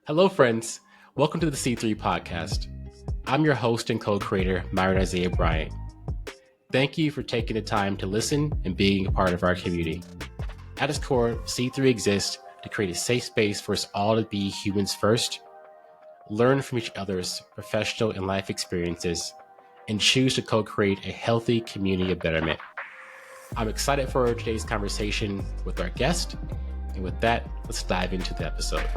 Hello, friends. Welcome to the C3 podcast. I'm your host and co-creator, Myron Isaiah Bryant. Thank you for taking the time to listen and being a part of our community. At its core, C3 exists to create a safe space for us all to be humans first, learn from each other's professional and life experiences, and choose to co-create a healthy community of betterment. I'm excited for today's conversation with our guest. And with that, let's dive into the episode.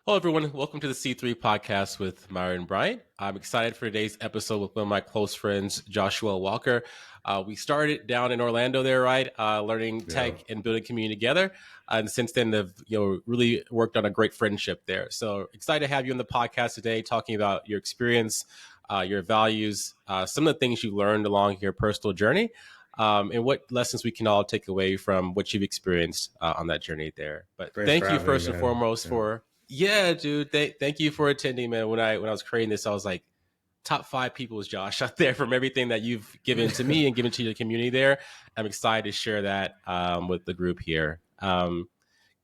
Hello, everyone. Welcome to the C3 podcast with Myron Bryant. I'm excited for today's episode with one of my close friends, Joshua Walker. We started down in Orlando there, right? Learning tech and building community together. And since then, have really worked on a great friendship there. So excited to have you on the podcast today, talking about your experience, your values, some of the things you learned along your personal journey, and what lessons we can all take away from what you've experienced on that journey there. But thank you first and foremost for... Yeah, dude. Thank you for attending, man. When I was creating this, I was like, top 5 people is Josh out there from everything that you've given to me and given to the community there. I'm excited to share that with the group here.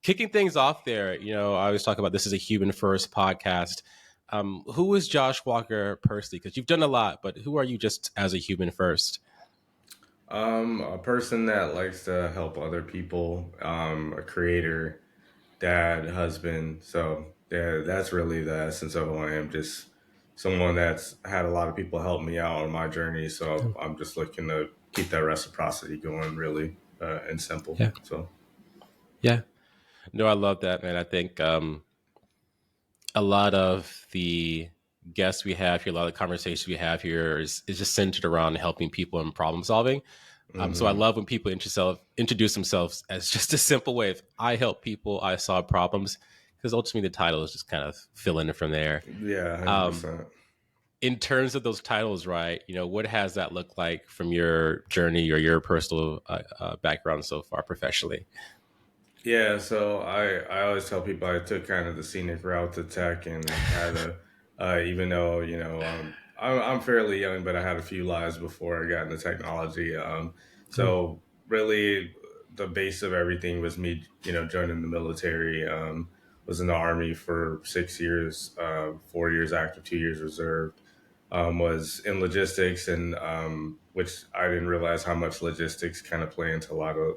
Kicking things off there, I always talk about this is a human first podcast. Who is Josh Walker personally? Because you've done a lot, but who are you just as a human first? A person that likes to help other people, a creator, dad, husband. So yeah, that's really the essence of who I am. Just someone that's had a lot of people help me out on my journey. So I'm just looking to keep that reciprocity going, really, and simple. Yeah. So yeah, no, I love that, man. I think a lot of the guests we have here, a lot of the conversations we have here is just centered around helping people and problem solving. So I love when people introduce themselves as just a simple way of, I help people, I solve problems, because ultimately the title is just kind of fill in from there. Yeah, 100%. In terms of those titles, right, what has that looked like from your journey or your personal background so far professionally? Yeah, so I always tell people I took kind of the scenic route to tech and had even though, I'm fairly young, but I had a few lives before I got into technology. So really the base of everything was me, joining the military, was in the Army for 6 years, 4 years active, 2 years reserved, was in logistics and, which I didn't realize how much logistics kind of play into a lot of,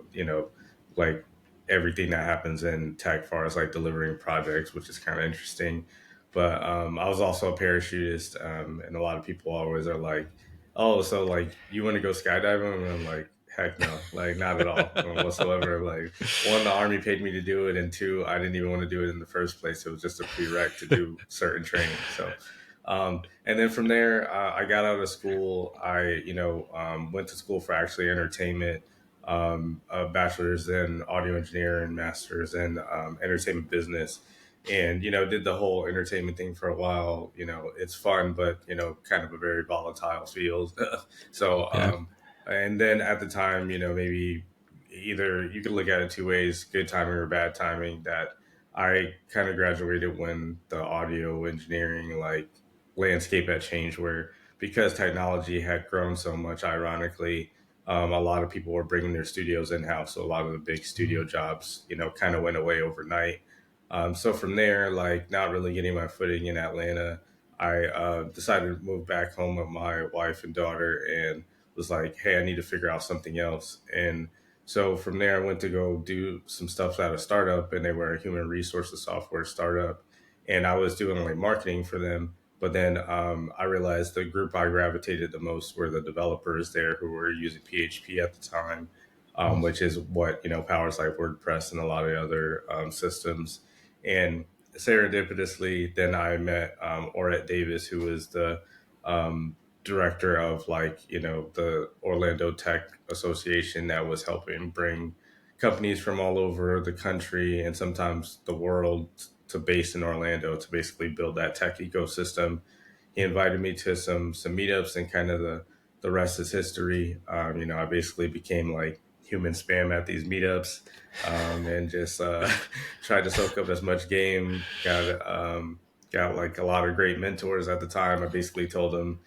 like everything that happens in tech, far as like delivering projects, which is kind of interesting. But I was also a parachutist, and a lot of people always are like, "Oh, so like you want to go skydiving?" And I'm like, "Heck no, like not at all whatsoever." Like one, the Army paid me to do it, and two, I didn't even want to do it in the first place. It was just a prereq to do certain training. So. And then from there, I got out of school. I, went to school for actually entertainment, a bachelor's in audio engineering and master's in entertainment business. And, did the whole entertainment thing for a while. It's fun, but, kind of a very volatile field. So, and then at the time, maybe either you could look at it two ways, good timing or bad timing, that I kind of graduated when the audio engineering, landscape had changed, where because technology had grown so much, ironically, a lot of people were bringing their studios in-house. So a lot of the big studio jobs, kind of went away overnight. So from there, not really getting my footing in Atlanta, I decided to move back home with my wife and daughter and was like, hey, I need to figure out something else. And so from there, I went to go do some stuff at a startup, and they were a human resources software startup. And I was doing marketing for them. But then I realized the group I gravitated the most were the developers there who were using PHP at the time, which is what, powers like WordPress and a lot of other systems. And serendipitously, then I met Orette Davis, who is the director of the Orlando Tech Association that was helping bring companies from all over the country and sometimes the world to base in Orlando to basically build that tech ecosystem. He invited me to some meetups, and kind of the rest is history. I basically became like human spam at these meetups, and just tried to soak up as much game. Got like a lot of great mentors at the time. I basically told them,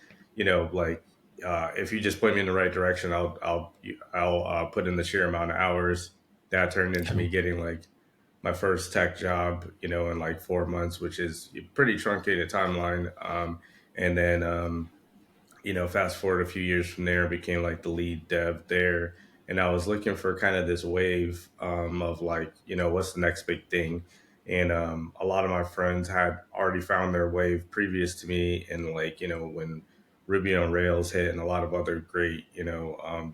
if you just point me in the right direction, I'll put in the sheer amount of hours that turned into me getting like my first tech job, in like 4 months, which is a pretty truncated timeline. And then, fast forward a few years from there, I became like the lead dev there. And I was looking for kind of this wave of like, what's the next big thing? And a lot of my friends had already found their wave previous to me. And like, when Ruby on Rails hit and a lot of other great,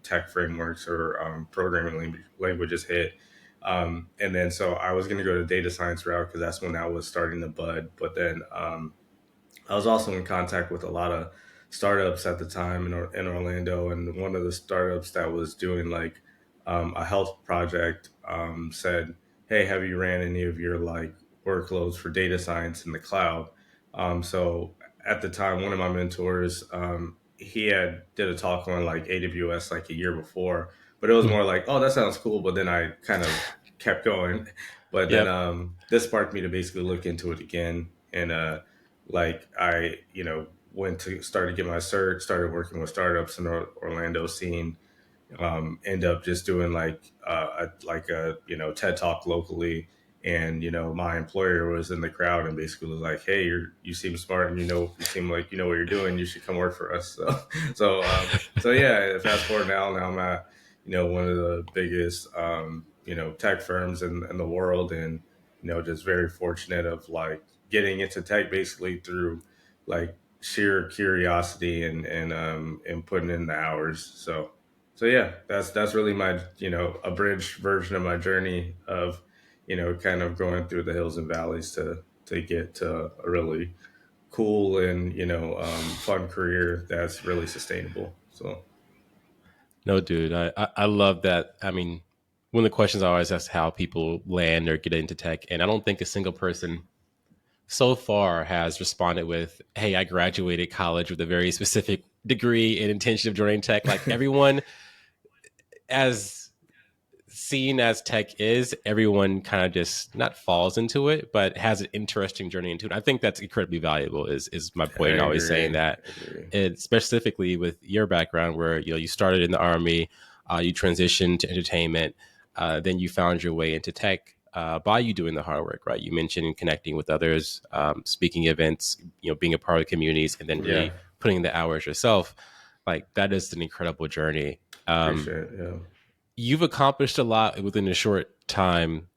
tech frameworks or programming languages hit. And then so I was going to go to data science route because that's when that was starting to bud. But then I was also in contact with a lot of startups at the time in Orlando, and one of the startups that was doing like a health project said, "Hey, have you ran any of your like workloads for data science in the cloud?" So at the time, one of my mentors, he had did a talk on like AWS like a year before, but it was Hmm. more like, "Oh, that sounds cool," but then I kind of kept going. But then Yep. this sparked me to basically look into it again, and like I, went to start to get my cert, started working with startups in the Orlando scene. End up just doing like a TED talk locally, and my employer was in the crowd and basically was like, "Hey, you seem smart and you seem like you know what you're doing. You should come work for us." So yeah. Fast forward now I'm at one of the biggest tech firms in the world, and just very fortunate of like getting into tech basically through like sheer curiosity and putting in the hours. So yeah, that's really my abridged version of my journey of kind of going through the hills and valleys to get to a really cool and fun career that's really sustainable. So No, dude, I love that. I mean, one of the questions I always ask how people land or get into tech, and I don't think a single person so far has responded with, "Hey, I graduated college with a very specific degree and intention of joining tech." Like everyone, as seen as tech is, everyone kind of just not falls into it, but has an interesting journey into it. I think that's incredibly valuable. Is my I point in always saying agree. that. I agree. And specifically with your background, where you started in the army, you transitioned to entertainment, then you found your way into tech. By you doing the hard work, right? You mentioned connecting with others, speaking events, being a part of communities, and then Yeah, really putting in the hours yourself. Like that is an incredible journey. Um, appreciate it. Yeah. you've accomplished a lot within a short time.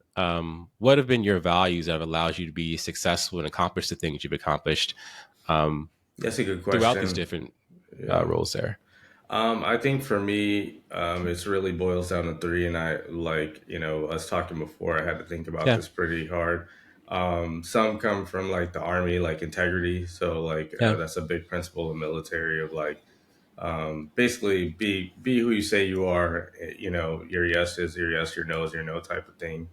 What have been your values that have allowed you to be successful and accomplish the things you've accomplished um, That's a good throughout these question. different Yeah. roles there? I think for me, it's really boils down to three. And I like, us talking before, I had to think about Yeah, this pretty hard. Some come from like the army, like integrity. So like yeah, that's a big principle of military of like basically be who you say you are. Your yes is your yes, your no is your no type of thing.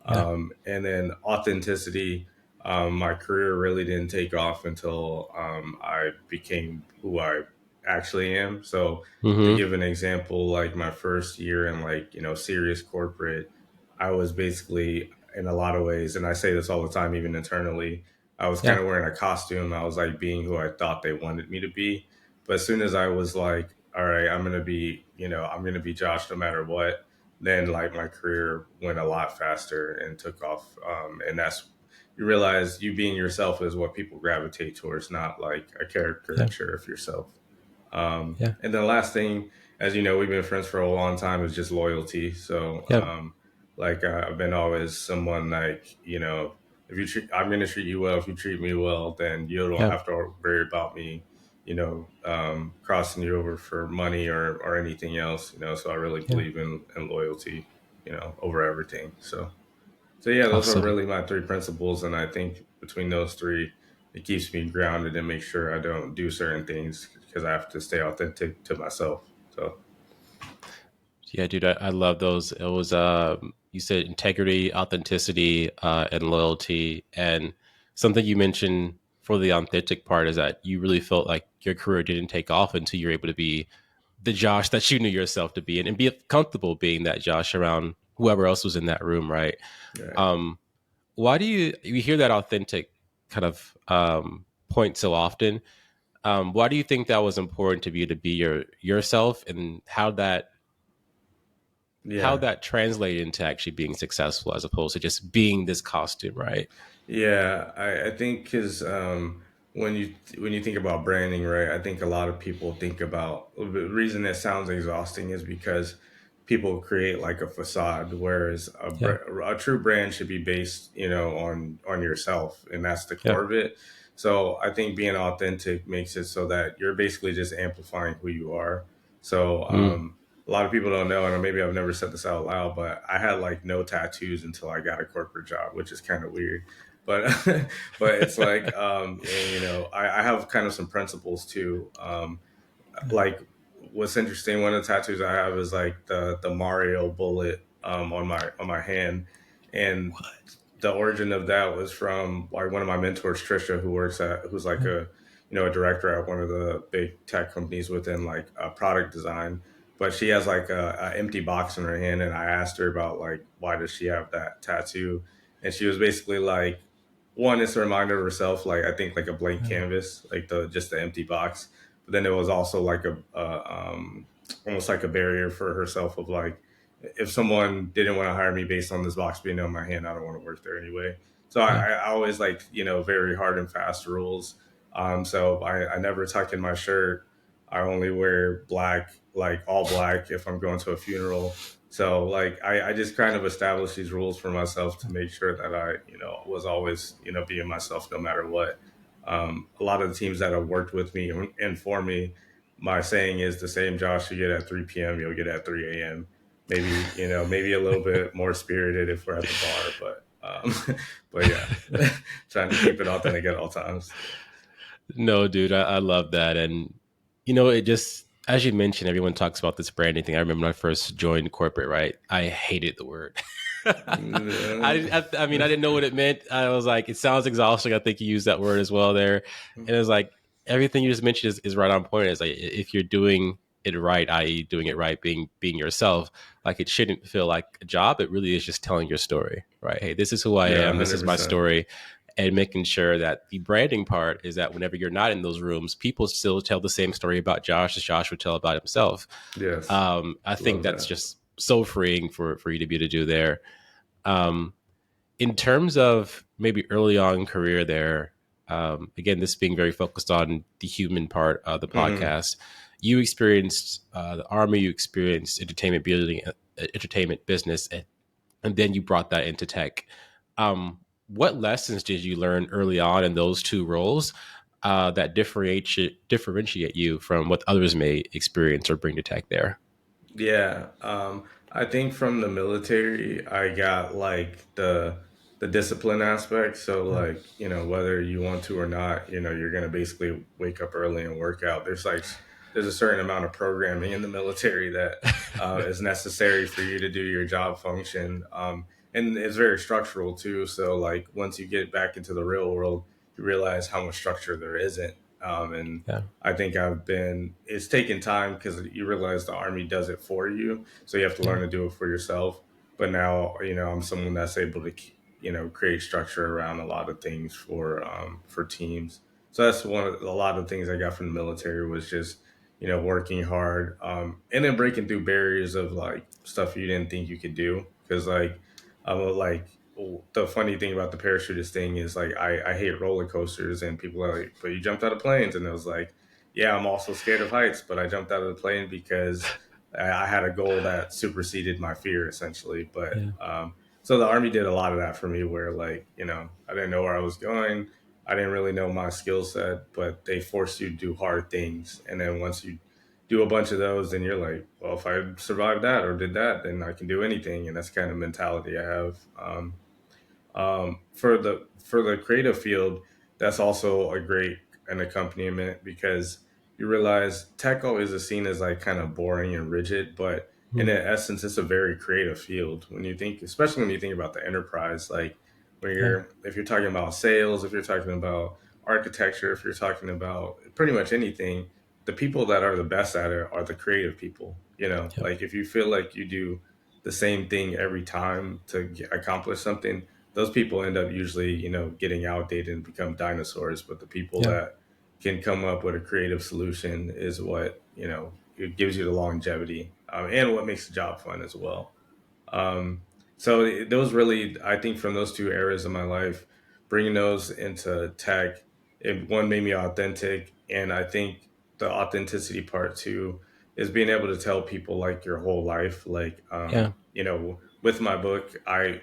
yeah. And then authenticity. My career really didn't take off until I became who I actually am. So to Mm-hmm. give an example, like my first year in like serious corporate, I was basically in a lot of ways, and I say this all the time, even internally. I was kind Yeah, of wearing a costume. I was like being who I thought they wanted me to be, but as soon as I was like, all right, I'm gonna be Josh no matter what, then like my career went a lot faster and took off. And that's you realize you being yourself is what people gravitate towards, not like a yeah, caricature of yourself. yeah, And then the last thing, as you know, we've been friends for a long time, is just loyalty. So, yeah, like I've been always someone like if I'm going to treat you well. If you treat me well, then you don't yeah, have to worry about me, crossing you over for money or anything else. So I really yeah. believe in loyalty, over everything. So yeah, those are Awesome. really my three principles, and I think between those three, it keeps me grounded and make sure I don't do certain things because I have to stay authentic to myself. So Yeah, dude, I love those. It was you said integrity, authenticity, and loyalty, and something you mentioned for the authentic part is that you really felt like your career didn't take off until you're able to be the Josh that you knew yourself to be, and be comfortable being that Josh around whoever else was in that room, right? right. Um, why do you hear that authentic kind of point so often? Why do you think that was important to you to be yourself, and how Yeah. that translated into actually being successful as opposed to just being this costume, right? Yeah, I think because when you think about branding, right? I think a lot of people think about the reason it sounds exhausting is because people create like a facade, whereas Yeah, a true brand should be based, on yourself, and that's the yeah, core of it. So I think being authentic makes it so that you're basically just amplifying who you are. So mm, a lot of people don't know, and maybe I've never said this out loud, but I had like no tattoos until I got a corporate job, which is kind of weird. But but it's like I have kind of some principles too. Like what's interesting, one of the tattoos I have is like the Mario bullet on my hand, and the origin of that was from like one of my mentors, Trisha, who's like a director at one of the big tech companies within like product design. But she has like a empty box in her hand, and I asked her about like why does she have that tattoo, and she was basically like, one, it's a reminder of herself, like I think like a blank canvas, like the empty box. But then it was also like almost like a barrier for herself of like, if someone didn't want to hire me based on this box being on my hand, I don't want to work there anyway. So yeah, I always like, very hard and fast rules. So I never tuck in my shirt. I only wear black, like all black, if I'm going to a funeral. So like I just kind of established these rules for myself to make sure that I, was always, being myself no matter what. A lot of the teams that have worked with me and for me, my saying is the same Josh you get at 3 p.m., you'll get at 3 a.m. Maybe, maybe a little bit more spirited if we're at the bar, but yeah, trying to keep it authentic at all times. no, dude, I love that. And it just, as you mentioned, everyone talks about this branding thing. I remember when I first joined corporate, right? I hated the word. I mean, I didn't know what it meant. I was like, it sounds exhausting. I think you used that word as well there. And it was like, everything you just mentioned is right on point. It's like, if you're doing it right, i.e. doing it right, being yourself, like it shouldn't feel like a job. It really is just telling your story, right? Hey, this is who I Yeah, am. This is my 100%. story. And making sure that the branding part is that whenever you're not in those rooms, people still tell the same story about Josh as Josh would tell about himself. Yes. I think Love that's that. just so freeing for you to be able to do there. Um, in terms of maybe early on career there, again, this being very focused on the human part of the Hmm. podcast, you experienced the army, you experienced entertainment business, and then you brought that into tech. What lessons did you learn early on in those two roles that differentiate you from what others may experience or bring to tech there? Yeah, I think from the military, I got like the discipline aspect. So like, whether you want to or not, you're gonna basically wake up early and work out. There's a certain amount of programming in the military that is necessary for you to do your job function, and it's very structural too. So like, once you get back into the real world, you realize how much structure there isn't, and Yeah, I think it's taken time because you realize the army does it for you. So you have to yeah, learn to do it for yourself. But now, I'm someone that's able to, create structure around a lot of things for teams. So that's a lot of things I got from the military was just, working hard, and then breaking through barriers of like stuff you didn't think you could do. Cause like, the funny thing about the parachutist thing is like I hate roller coasters, and people are like, but you jumped out of planes, and it was like, yeah, I'm also scared of heights, but I jumped out of the plane because I had a goal that superseded my fear essentially. But yeah, so the army did a lot of that for me, where like, I didn't know where I was going, I didn't really know my skill set, but they forced you to do hard things, and then once you do a bunch of those, then you're like, well, if I survived that or did that, then I can do anything, and that's kind of mentality I have. For the creative field, that's also a great an accompaniment because you realize tech always is seen as like kind of boring and rigid, but in mm, essence, it's a very creative field. When you think, especially when you think about the enterprise, like yeah, if you're talking about sales, if you're talking about architecture, if you're talking about pretty much anything, the people that are the best at it are the creative people. yeah, Like if you feel like you do the same thing every time to accomplish something, those people end up usually, getting outdated and become dinosaurs. But the people yeah, that can come up with a creative solution is what, it gives you the longevity, and what makes the job fun as well. Um, so those really, I think, from those two areas of my life, bringing those into tech, it one made me authentic, and I think the authenticity part too is being able to tell people like your whole life. Like, Yeah. with my book, I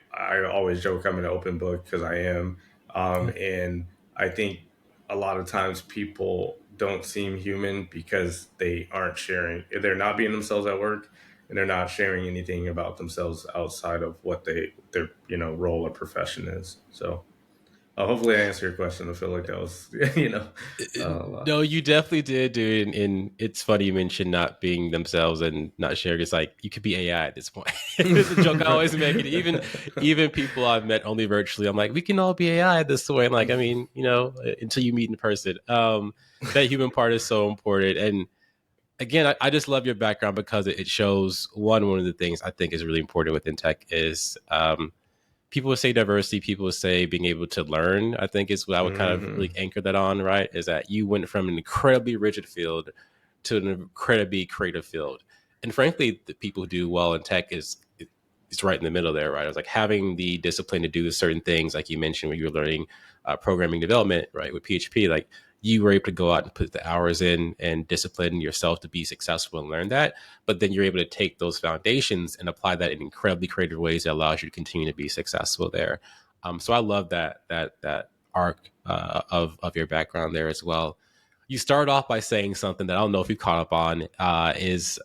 always joke I'm an open book because I am, Yeah. and I think a lot of times people don't seem human because they aren't sharing. They're not being themselves at work, and they're not sharing anything about themselves outside of what their role or profession is. So hopefully I answered your question. I feel like that was a lot. No, you definitely did, dude. And it's funny you mentioned not being themselves and not sharing. It's like you could be AI at this point. It's a joke I always make. It even people I've met only virtually, I'm like, we can all be AI at this point. Like, I mean, until you meet in person. That human part is so important. And again, I just love your background because it shows one of the things I think is really important within tech is people would say diversity, people would say being able to learn, I think is what I would kind of Hmm. really anchor that on, right? Is that you went from an incredibly rigid field to an incredibly creative field. And frankly, the people who do well in tech is it's right in the middle there, right? It's like having the discipline to do certain things, like you mentioned when you were learning programming development, right? With PHP, like you were able to go out and put the hours in and discipline yourself to be successful and learn that. But then you're able to take those foundations and apply that in incredibly creative ways that allows you to continue to be successful there. So I love that arc of your background there as well. You start off by saying something that I don't know if you caught up on is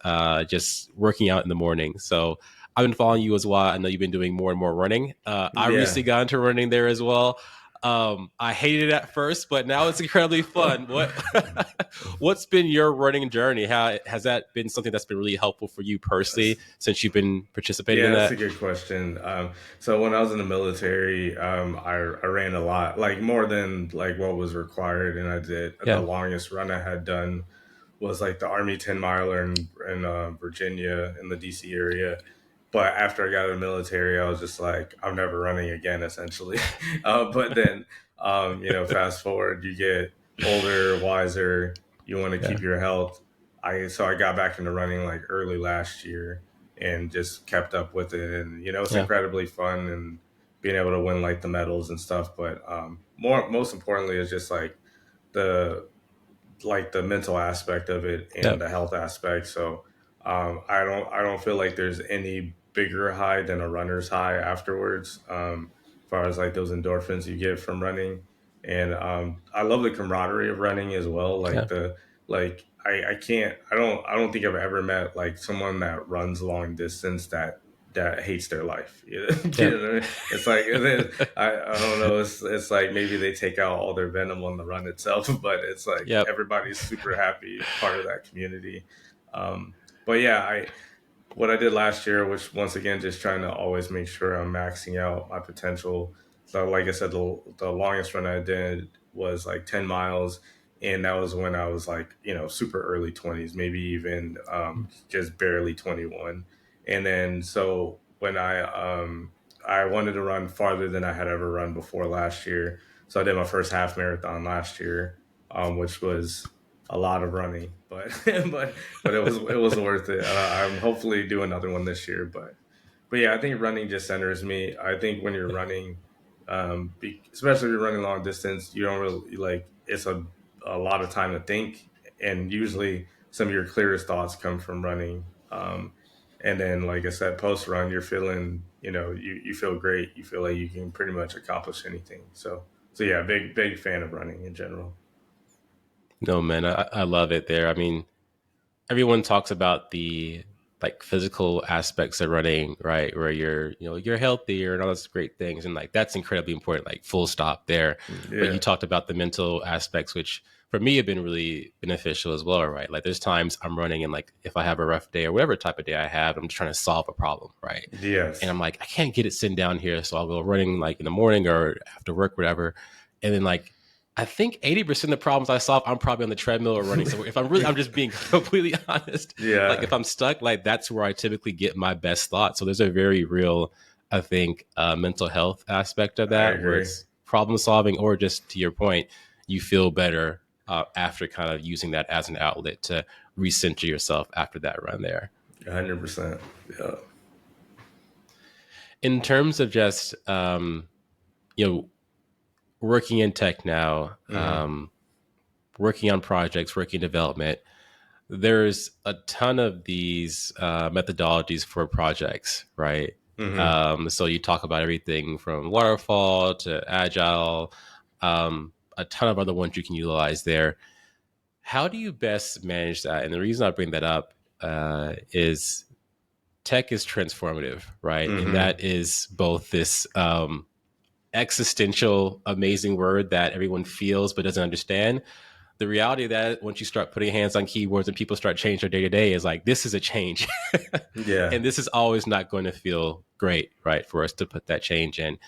just working out in the morning. So I've been following you as well. I know you've been doing more and more running. I Yeah. recently got into running there as well. I hated it at first, but now it's incredibly fun. What's been your running journey? How has that been something that's been really helpful for you personally since you've been participating in Yeah, that's that? a good question. So when I was in the military, I ran a lot, like more than like what was required, and I did the Yeah, longest run I had done was like the Army 10 miler in Virginia in the DC area. But after I got out of the military, I was just like, I'm never running again, essentially. But then, fast forward, you get older, wiser, you want to yeah, keep your health. I got back into running like early last year and just kept up with it. And, it's yeah, incredibly fun and being able to win like the medals and stuff. But most importantly, is just the the mental aspect of it yeah, and the health aspect. So I don't feel like there's any bigger high than a runner's high afterwards. As far as like those endorphins you get from running, and I love the camaraderie of running as well. yeah, I don't think I've ever met like someone that runs long distance that hates their life. You yeah, know what I mean? It's like I don't know. It's like maybe they take out all their venom on the run itself, but it's like yep, everybody's super happy, part of that community. Um, but yeah, what I did last year, which once again, just trying to always make sure I'm maxing out my potential. So, like I said, the longest run I did was like 10 miles. And that was when I was like, super early 20s, maybe even just barely 21. And then, so when I wanted to run farther than I had ever run before last year. So I did my first half marathon last year, which was a lot of running, but but it was worth it. I'm hopefully do another one this year, but yeah, I think running just centers me. I think when you're running, especially if you're running long distance, you don't really like it's a lot of time to think, and usually some of your clearest thoughts come from running. And then, like I said, post run, you're feeling, you feel great. You feel like you can pretty much accomplish anything. So yeah, big fan of running in general. no, man, I love it there. I mean, everyone talks about the like physical aspects of running, right? Where you're healthier and all those great things. And like that's incredibly important, like full stop there. But you Yeah. talked about the mental aspects, which for me have been really beneficial as well, right? Like there's times I'm running and like if I have a rough day or whatever type of day I have, I'm just trying to solve a problem, right? And Yes. I'm like, I can't get it sitting down here. So I'll go running like in the morning or after work, whatever. And then like I think 80% of the problems I solve, I'm probably on the treadmill or running somewhere. If I'm just being completely honest. Like Yeah, if I'm stuck, like that's where I typically get my best thoughts. So there's a very real, I think, mental health aspect of I that where agree. it's problem solving or just to your point, you feel better after kind of using that as an outlet to recenter yourself after that run there. 100%. Yeah. In terms of just working in tech now, Mm-hmm. working on projects, working development, there's a ton of these methodologies for projects, right? Mm-hmm. So you talk about everything from waterfall to agile, a ton of other ones you can utilize there. How do you best manage that? And the reason I bring that up is tech is transformative, right? And Mm-hmm. that is both this existential, amazing word that everyone feels but doesn't understand. The reality of that, once you start putting hands on keyboards and people start changing their day to day, is like, this is a change. Yeah. And this is always not going to feel great, right? For us to put that change in.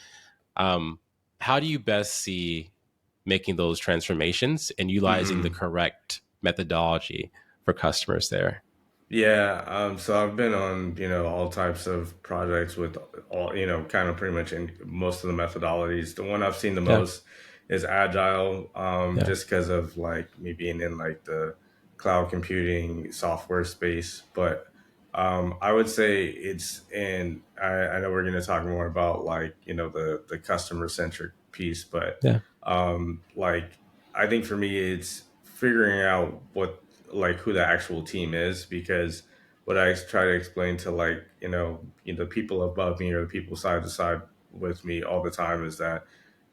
Um, how do you best see making those transformations and utilizing the Mm-hmm. correct methodology for customers there? Yeah, so I've been on, all types of projects with all, kind of pretty much in most of the methodologies. The one I've seen the Yeah. most is Agile, Yeah. just because of like me being in like the cloud computing software space. But I would say I know we're going to talk more about like, the customer centric piece, but Yeah. like I think for me, it's figuring out like who the actual team is, because what I try to explain to like the people above me or the people side to side with me all the time is that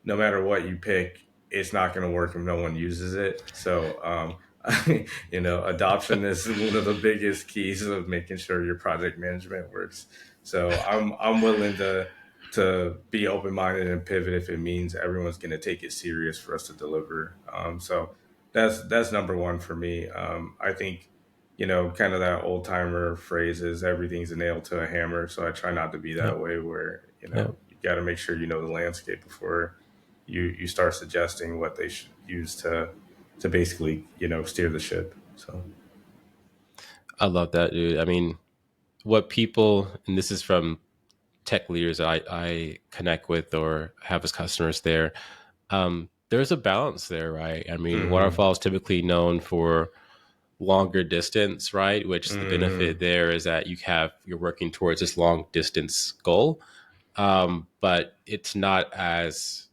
no matter what you pick, it's not going to work if no one uses it. So adoption is one of the biggest keys of making sure your project management works. So I'm willing to be open minded and pivot if it means everyone's going to take it serious for us to deliver. So that's number one for me. I think, kind of that old timer phrase is everything's a nail to a hammer. So I try not to be Yeah. that way where, Yeah. you got to make sure you know the landscape before you start suggesting what they should use to basically, steer the ship. So, I love that, dude. I mean, what people, and this is from tech leaders I connect with or have as customers there, there's a balance there, right? I mean, mm-hmm, waterfall is typically known for longer distance, right? Which the benefit mm-hmm, there is that you're working towards this long distance goal, but it's not as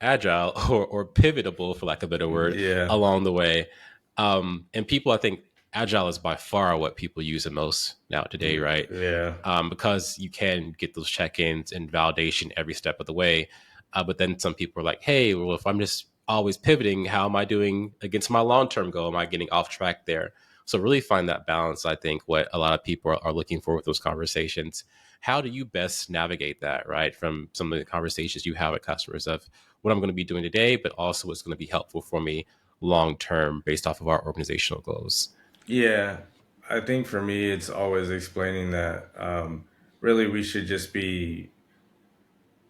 agile or pivotable, for lack of a better word, yeah, along the way. And people, I think agile is by far what people use the most now today, right? yeah, Because you can get those check-ins and validation every step of the way. But then some people are like, hey, well, if I'm just always pivoting, how am I doing against my long-term goal? Am I getting off track there? So really find that balance, I think, what a lot of people are looking for with those conversations. How do you best navigate that, right? From some of the conversations you have with customers of what I'm going to be doing today, but also what's going to be helpful for me long term based off of our organizational goals. yeah. I think for me, it's always explaining that really we should just be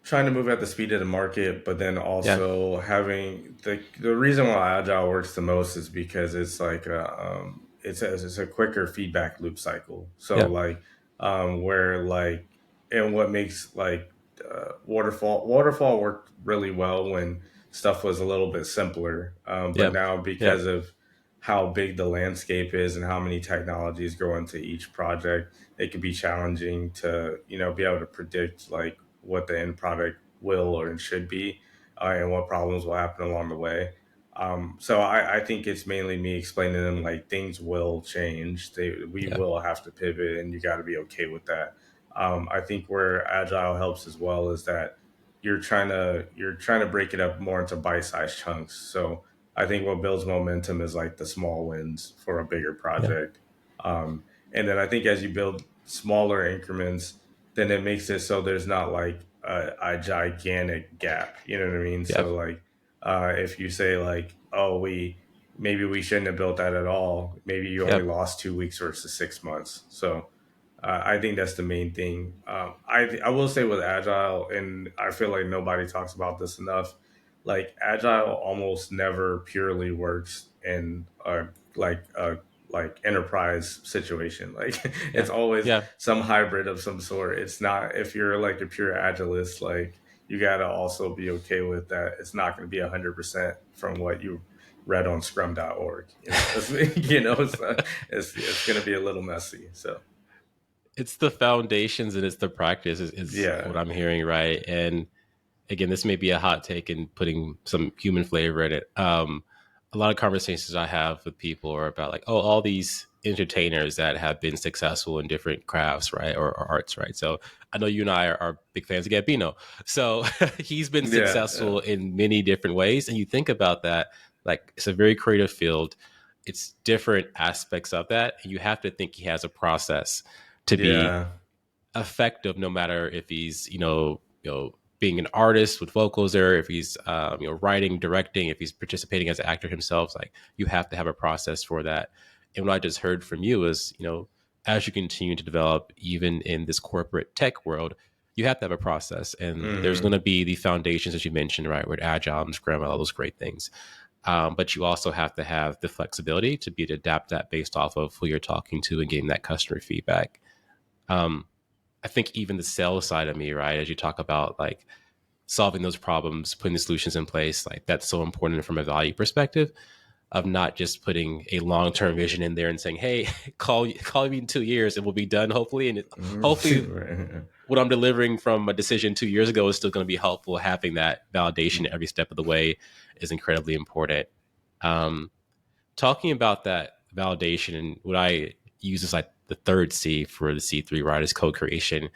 trying to move at the speed of the market, but then Yeah. also having the reason why agile works the most is because it's like it's a quicker feedback loop cycle. So Yeah. like where like and what makes like waterfall worked really well when stuff was a little bit simpler, but Yeah. now Yeah. because of how big the landscape is and how many technologies go into each project, it can be challenging to be able to predict like what the end product will or should be, and what problems will happen along the way. So I think it's mainly me explaining to them like things will change. We Yeah. will have to pivot, and you got to be okay with that. I think where agile helps as well is that you're trying to break it up more into bite-sized chunks. So I think what builds momentum is like the small wins for a bigger Yeah. project. And then I think as you build smaller increments, then it makes it so there's not like a gigantic gap. You know what I mean? Yeah. So like, if you say like, oh, maybe we shouldn't have built that at all. Maybe you Yeah. only lost 2 weeks versus 6 months. So I think that's the main thing. I will say with agile, and I feel like nobody talks about this enough. Like agile almost never purely works in a like enterprise situation. Like Yeah. it's always Yeah. some hybrid of some sort. It's not, if you're like a pure agilist, like you got to also be okay with that. It's not going to be 100% from what read on scrum.org. It's going to be a little messy. So It's the foundations and it's the practice is yeah, what I'm hearing, right? And again, this may be a hot take and putting some human flavor in it. A lot of conversations I have with people are about like, oh, all these entertainers that have been successful in different crafts, right, or arts, right. So I know you and I are big fans of Gambino. So he's been yeah, successful in many different ways, and you think about that, like it's a very creative field. It's different aspects of that, and you have to think he has a process to be yeah, effective, no matter if he's being an artist with vocals there, if he's writing, directing, if he's participating as an actor himself. Like you have to have a process for that. And what I just heard from you is, as you continue to develop, even in this corporate tech world, you have to have a process, and there's going hmm to be the foundations that you mentioned, right, with agile and scrum, all those great things. But you also have to have the flexibility to be able to adapt that based off of who you're talking to and getting that customer feedback. Um, I think even the sales side of me, right, as you talk about like solving those problems, putting the solutions in place, like that's so important from a value perspective of not just putting a long term vision in there and saying, "Hey, call me in 2 years and we'll be done." Hopefully, and hopefully, right. what I'm delivering from a decision 2 years ago is still going to be helpful. Having that validation every step of the way is incredibly important. Um, Talking about that validation and what I use is like the third C for the C3, right, is co-creation.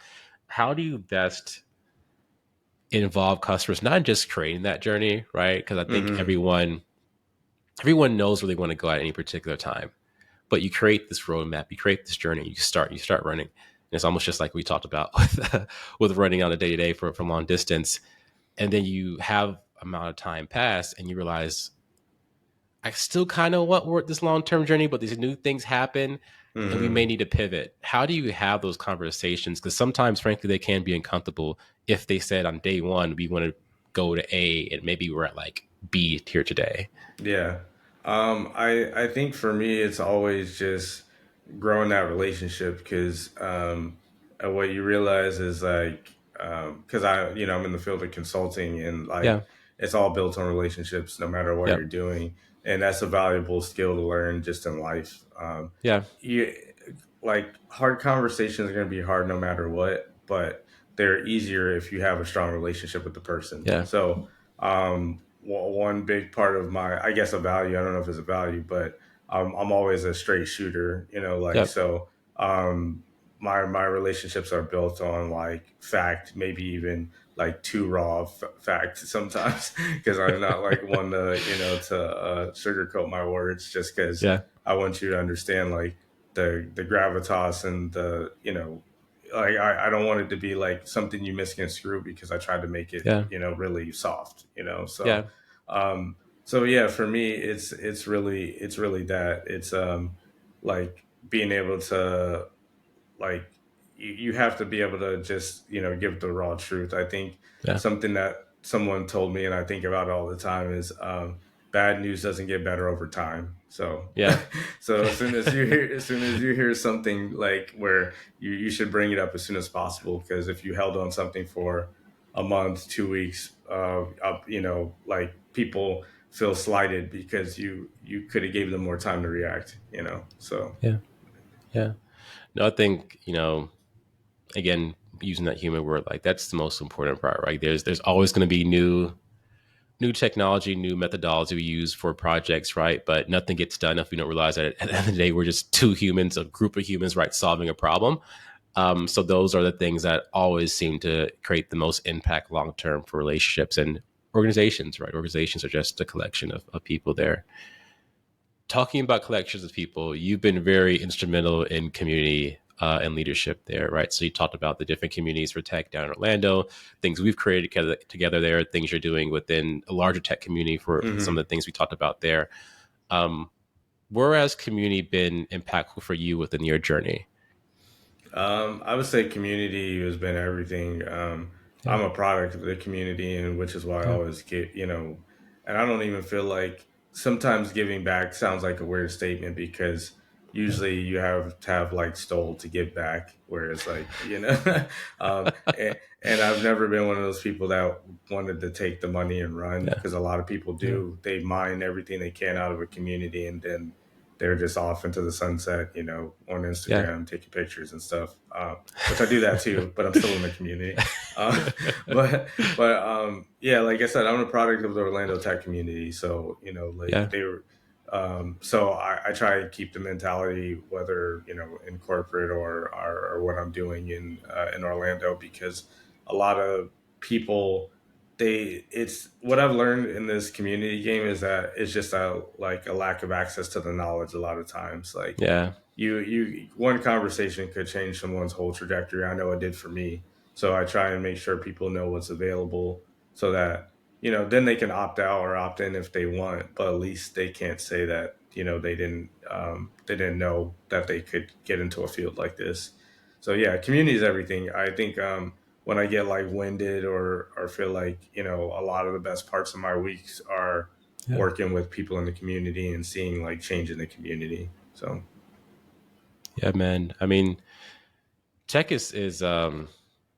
How do you best involve customers, not just creating that journey, right? Because I think hmm everyone knows where they want to go at any particular time, but you create this roadmap, you create this journey, you start running. And it's almost just like we talked about with running on a day to day for from long distance, and then you have amount of time pass, and you realize I still kind of want work this long term journey, but these new things happen and we may hmm need to pivot. How do you have those conversations? Because sometimes, frankly, they can be uncomfortable if they said on day one, we want to go to A and maybe we're at like B here today. Yeah. I think for me, it's always just growing that relationship because what you realize is like, because I'm in the field of consulting and like Yeah. it's all built on relationships no matter what you're Yep. doing. And that's a valuable skill to learn just in life. Yeah. You, like hard conversations are going to be hard no matter what, but they're easier if you have a strong relationship with the person. Yeah. So, one big part of my, I guess, a value, I don't know if it's a value, but I'm always a straight shooter, like, Yep. so, my relationships are built on like fact, maybe even like too raw fact sometimes, because I'm not like one to, sugarcoat my words just because Yeah. I want you to understand like the gravitas and the like I don't want it to be like something you misconstrue because I tried to make it Yeah. really soft, so Yeah. um so yeah, for me it's really that it's like being able to like you have to be able to just give the raw truth. I think Yeah. something that someone told me and I think about all the time is bad news doesn't get better over time. So Yeah. so as soon as you hear something like where you should bring it up as soon as possible, because if you held on something for a month, 2 weeks, up, like people feel slighted because you could have gave them more time to react, so Yeah. Yeah. No, I think, again, using that human word, like that's the most important part, right? There's always going to be new technology, new methodology we use for projects, right? But nothing gets done if we don't realize that at the end of the day, we're just two humans, a group of humans, right, solving a problem. So those are the things that always seem to create the most impact long term for relationships and organizations, right? Organizations are just a collection of people there. Talking about collections of people, you've been very instrumental in community and leadership there, right? So you talked about the different communities for tech down in Orlando, things we've created together there, things you're doing within a larger tech community for some mhm. of the things we talked about there. Um, where has community been impactful for you within your journey? I would say community has been everything. Yeah, I'm a product of the community, and which is why I yeah, always get, and I don't even feel like sometimes giving back sounds like a weird statement because usually you have to have like stole to give back, whereas like, um, and I've never been one of those people that wanted to take the money and run, Yeah. because a lot of people Yeah. do. They mine everything they can out of a community, and then they're just off into the sunset, on Yeah. Instagram, taking pictures and stuff. Which I do that too, but I'm still in the community. Uh, yeah, like I said, I'm a product of the Orlando tech community. So, like Yeah. they were, so I try to keep the mentality, whether, in corporate or what I'm doing in Orlando, because a lot of people, it's what I've learned in this community game is that it's just a lack of access to the knowledge a lot of times. Like Yeah. one conversation could change someone's whole trajectory. I know it did for me. So I try and make sure people know what's available, so that, then they can opt out or opt in if they want, but at least they can't say that, they didn't know that they could get into a field like this. So yeah, community is everything. I think, when I get like winded or feel like, a lot of the best parts of my weeks are Yeah. working with people in the community and seeing like change in the community. So Yeah, man. I mean, tech is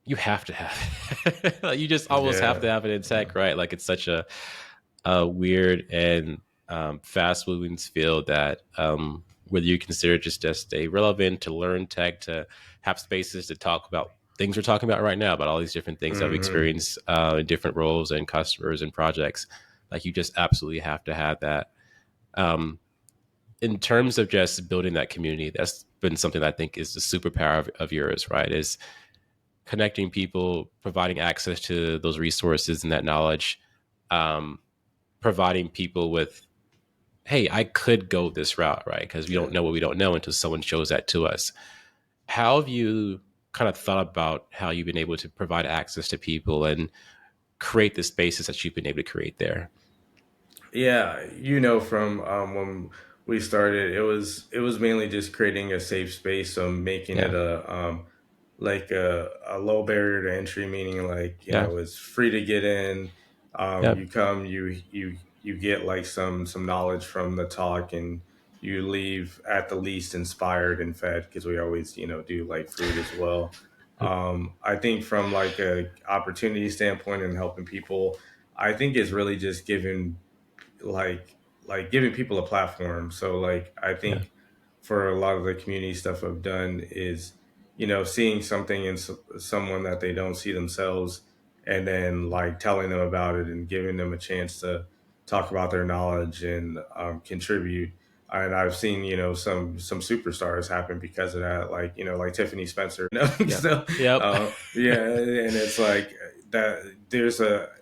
you have to have it. Like, you just almost have yeah, to have it in yeah. tech, right? Like it's such a weird and fast moving field that whether you consider just to stay relevant, to learn tech, to have spaces to talk about things we're talking about right now, about all these different things that I've Hmm. experienced in different roles and customers and projects, like you just absolutely have to have that. Um, in terms of just building that community, that's been something that I think is the superpower of yours, right? Is connecting people, providing access to those resources and that knowledge, um, providing people with, hey, I could go this route, right? Because we Yeah. don't know what we don't know until someone shows that to us. How have you kind of thought about how you've been able to provide access to people and create the spaces that you've been able to create there? Yeah, from when we started, it was mainly just creating a safe space, so making Yeah. it like a low barrier to entry, meaning like, Yeah. it's free to get in. Yeah. You come, you get like some knowledge from the talk, and you leave at the least inspired and fed, because we always, do like food as well. I think from like a opportunity standpoint and helping people, I think it's really just like giving people a platform. So like I Yeah. think for a lot of the community stuff I've done is, seeing something in someone that they don't see themselves, and then like telling them about it and giving them a chance to talk about their knowledge and contribute. And I've seen, some superstars happen because of that, like, like Tiffany Spencer. Yeah. So Yep. yeah, and it's like that.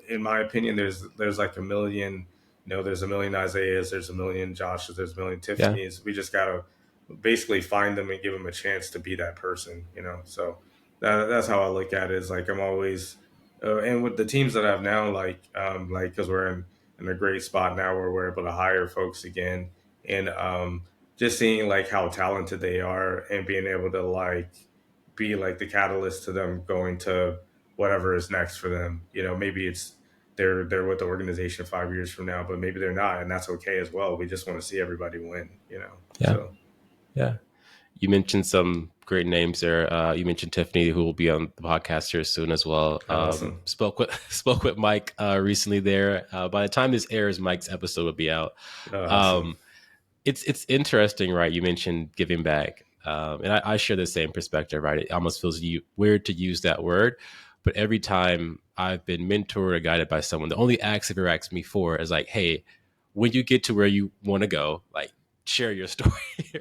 In my opinion, there's like a million, there's a million Isaiahs, there's a million Joshes, there's a million Yeah. Tiffany's. We just gotta basically find them and give them a chance to be that person. So that's how I look at it. Is like I'm always, and with the teams that I have now, like because we're in a great spot now where we're able to hire folks again, and just seeing like how talented they are and being able to like be like the catalyst to them going to whatever is next for them. Maybe it's they're with the organization 5 years from now, but maybe they're not, and that's okay as well. We just want to see everybody win. Yeah. So Yeah. You mentioned some great names there. You mentioned Tiffany, who will be on the podcast here soon as well. awesome. Spoke with spoke with Mike recently there. By the time this airs, Mike's episode will be out. Awesome. Um, it's interesting, right? You mentioned giving back, and I share the same perspective, right? It almost feels weird to use that word, but every time I've been mentored or guided by someone, the only ask they've ever asked me for is like, "Hey, when you get to where you want to go, like share your story,"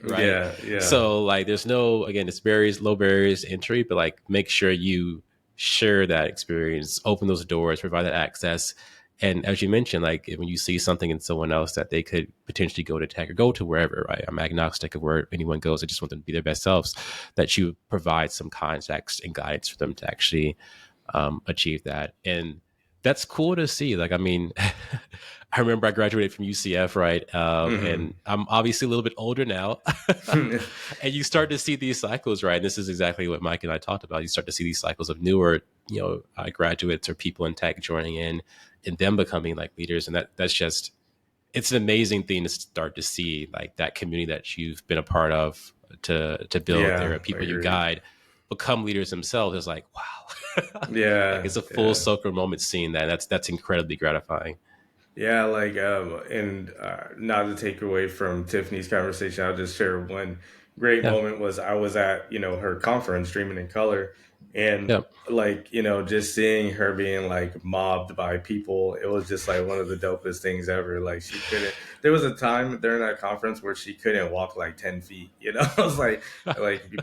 right? Yeah, yeah. So like, there's no, again, it's barriers, low barriers to entry, but like, make sure you share that experience, open those doors, provide that access. And as you mentioned, like when you see something in someone else that they could potentially go to tech or go to wherever, right? I'm agnostic of where anyone goes. I just want them to be their best selves, that you provide some context and guidance for them to actually achieve that. And that's cool to see. Like, I mean, I remember I graduated from UCF, right? Hmm. And I'm obviously a little bit older now. And you start to see these cycles, right? And this is exactly what Mike and I talked about. You start to see these cycles of newer, graduates or people in tech joining in and them becoming like leaders. And that's just, it's an amazing thing to start to see like that community that you've been a part of to build Yeah, there, people you agreed. guide become leaders themselves. It's like, wow, like Yeah, it's a full yeah. circle moment seeing that. That's incredibly gratifying. Yeah, like and not to take away from Tiffany's conversation, I'll just share one great Yeah, moment was I was at, her conference, Dreaming in Color, and yeah, like, just seeing her being like mobbed by people, it was just like one of the dopest things ever. Like she couldn't, there was a time during that conference where she couldn't walk like 10 feet, I was like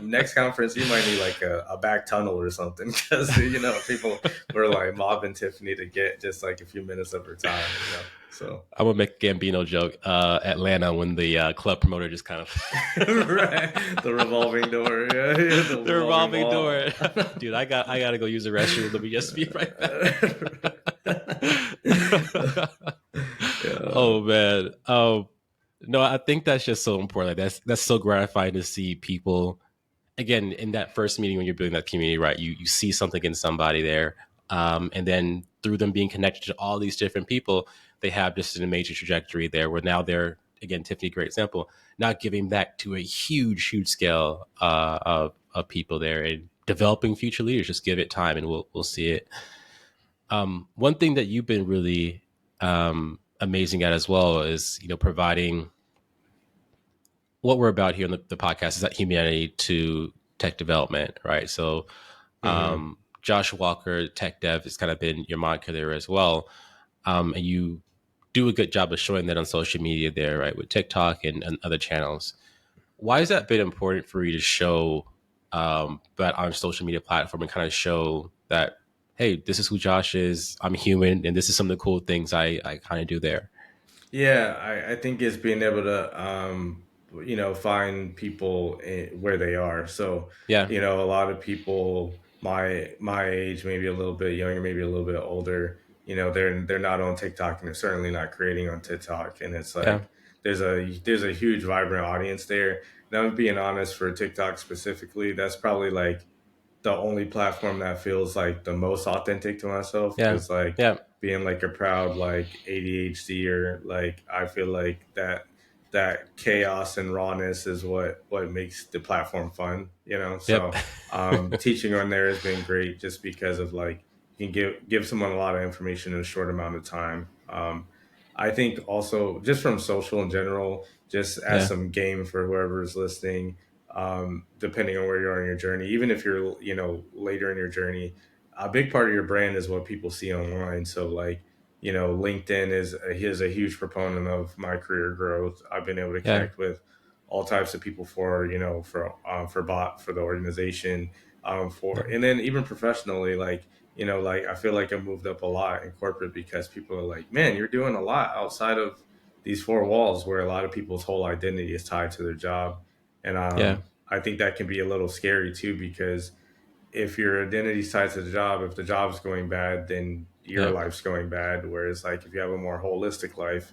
next conference, you might need like a back tunnel or something because, people were like mobbing Tiffany to get just like a few minutes of her time. So I'm gonna make a Gambino joke. Atlanta when the club promoter just kind of right, the revolving door, yeah, yeah, the the revolving revolving door. ball. Dude, I gotta go use the restroom. Let me just be right back. Yeah, Oh man. No, I think that's just so important. Like that's so gratifying to see people again in that first meeting when you're building that community, right? You see something in somebody there, and then through them being connected to all these different people, they have just an amazing trajectory there. Where now they're again, Tiffany, great example, not giving back to a huge scale of people there and developing future leaders. Just give it time, and we'll see it. One thing that you've been really amazing at as well is providing what we're about here on the podcast is that humanity to tech development, right? So hmm Josh Walker, Tech Dev, has kind of been your moniker there as well, and you do a good job of showing that on social media there, right, with TikTok and other channels. Why has that been important for you to show that on social media platform and kind of show that, hey, this is who Josh is. I'm human, and this is some of the cool things I kind of do there. Yeah, I think it's being able to, find people where they are. So, Yeah, a lot of people my age, maybe a little bit younger, maybe a little bit older, they're not on TikTok and they're certainly not creating on TikTok. And it's yeah, like there's a huge vibrant audience there. And I'm being honest for TikTok specifically, that's probably like the only platform that feels like the most authentic to myself yeah, because like yeah, being like a proud like ADHD or like I feel like that chaos and rawness is what makes the platform fun, yep, so teaching on there has been great just because of like you can give someone a lot of information in a short amount of time. I think also just from social in general, just as yeah, some game for whoever is listening, depending on where you are in your journey. Even if you're, later in your journey, a big part of your brand is what people see online. So, like, LinkedIn is a huge proponent of my career growth. I've been able to yeah, connect with all types of people for the organization, yeah, and then even professionally, like like I feel like I moved up a lot in corporate because people are like, man, you're doing a lot outside of these four walls, where a lot of people's whole identity is tied to their job. And yeah, I think that can be a little scary too, because if your identity's tied to the job, if the job's going bad, then your yeah, life's going bad. Whereas, like, if you have a more holistic life,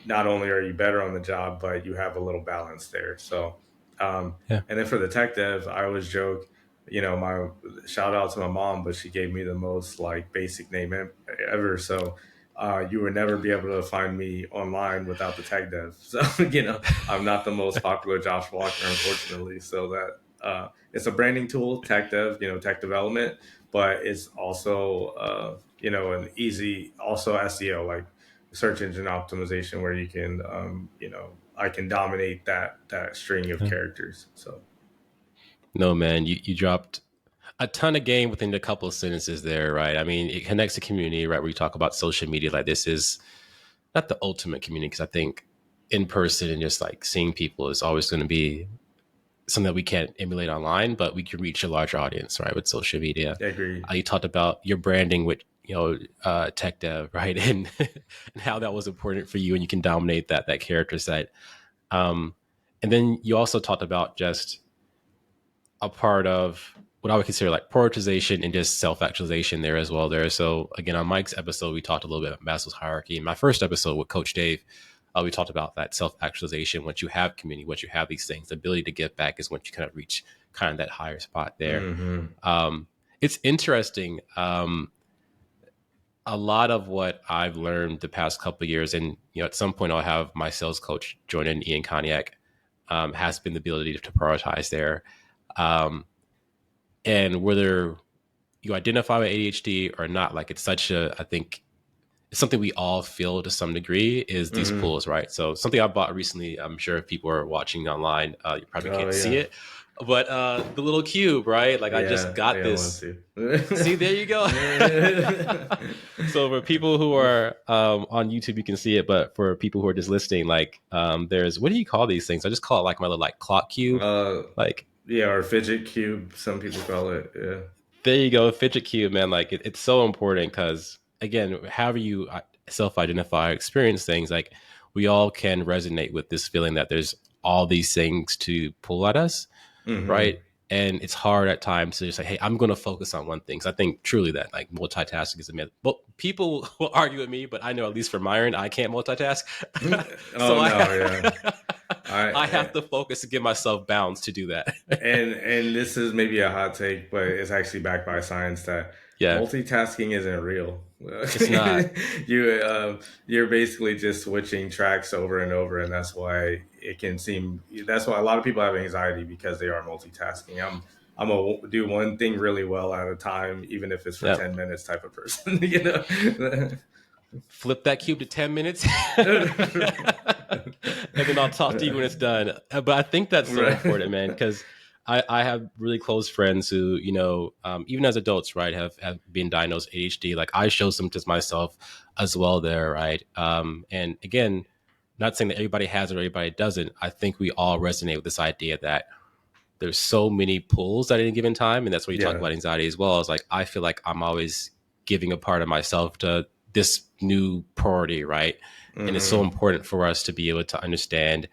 not only are you better on the job, but you have a little balance there. So, yeah, and then for the tech dev, I always joke, my shout out to my mom, but she gave me the most like basic name ever. So, you would never be able to find me online without the tech dev. So, I'm not the most popular Josh Walker, unfortunately. So it's a branding tool, tech dev, tech development, but it's also, an easy, also SEO, like search engine optimization, where you can, I can dominate that string of yeah. characters. So No, man, you dropped a ton of game within a couple of sentences there, right? I mean, it connects the community, right? Where you talk about social media, like this is not the ultimate community because I think in person and just like seeing people is always going to be something that we can't emulate online, but we can reach a larger audience, right? With social media, I agree. you talked about your branding with tech dev, right? And how that was important for you, and you can dominate that character set. Um, and then you also talked about just a part of what I would consider like prioritization and just self actualization there as well. There, so again, on Mike's episode, we talked a little bit about Maslow's hierarchy. In my first episode with Coach Dave, we talked about that self actualization. Once you have community, once you have these things, the ability to give back is once you kind of reach kind of that higher spot there. Hmm It's interesting. a lot of what I've learned the past couple of years, and at some point I'll have my sales coach join in, Ian Cognac, has been the ability to prioritize there. Um, and whether you identify with ADHD or not, like it's such a, I think it's something we all feel to some degree is these Mm-hmm. pools, right? So something I bought recently, I'm sure if people are watching online, you probably Oh can't see yeah. it, but the little cube, right? Like I just Yeah, got yeah, I want this. to. See, there you go. So for people who are on YouTube, you can see it, but for people who are just listening, like there's, what do you call these things? I just call it like my little like clock cube. uh, Like yeah, or fidget cube, some people call it. Yeah. there you go, fidget cube, man. Like it's so important because again, however you self-identify, experience things, like we all can resonate with this feeling that there's all these things to pull at us, Mm-hmm. right? And it's hard at times to just say, hey, I'm going to focus on one thing. So I think truly that like multitasking is a myth. Well, people will argue with me, but I know at least for Myron, I can't multitask. Oh So no, yeah. I have I to focus to give myself bounds to do that. and this is maybe a hot take, but it's actually backed by science that Yeah, multitasking isn't real. it's not. You're basically just switching tracks over and over, and that's why it can seem. That's why a lot of people have anxiety because they are multitasking. I'm a do one thing really well at a time, even if it's for Yeah. 10 minutes type of person. You know. Flip that cube to 10 minutes and then I'll talk to you when it's done. But I think that's so important, man, Right. because I have really close friends who, even as adults, right, have been diagnosed ADHD. Like I show symptoms myself as well there, right? And again, not saying that everybody has it or everybody doesn't. I think we all resonate with this idea that there's so many pulls at any given time. And that's what you talk Yeah. about anxiety as well. Is like, I feel like I'm always giving a part of myself to this new priority, right? And it's so Hmm. important for us to be able to understand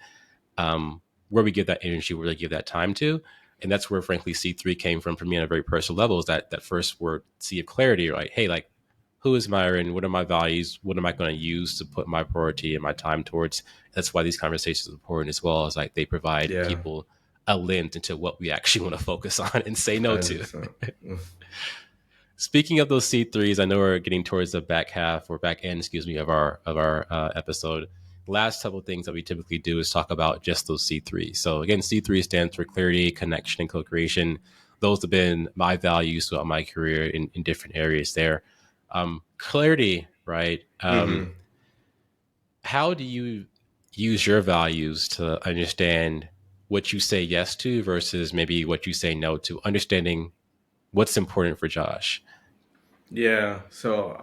where we give that energy, where we give that time to. And that's where, frankly, C3 came from for me on a very personal level, is that first word, C of clarity, right? Hey, like, who is Myron? What are my values? What am I going to use to put my priority and my time towards? That's why these conversations are important as well, as like they provide Yeah. people a lens into what we actually want to focus on and say no to. 100%. Speaking of those C3s, I know we're getting towards the back half or back end, excuse me, of our episode. The last couple of things that we typically do is talk about just those C3s. So again, C3 stands for clarity, connection, and co-creation. Those have been my values throughout my career in different areas there. Clarity, right? Hmm. How do you use your values to understand what you say yes to versus maybe what you say no to? Understanding what's important for Josh. Yeah. So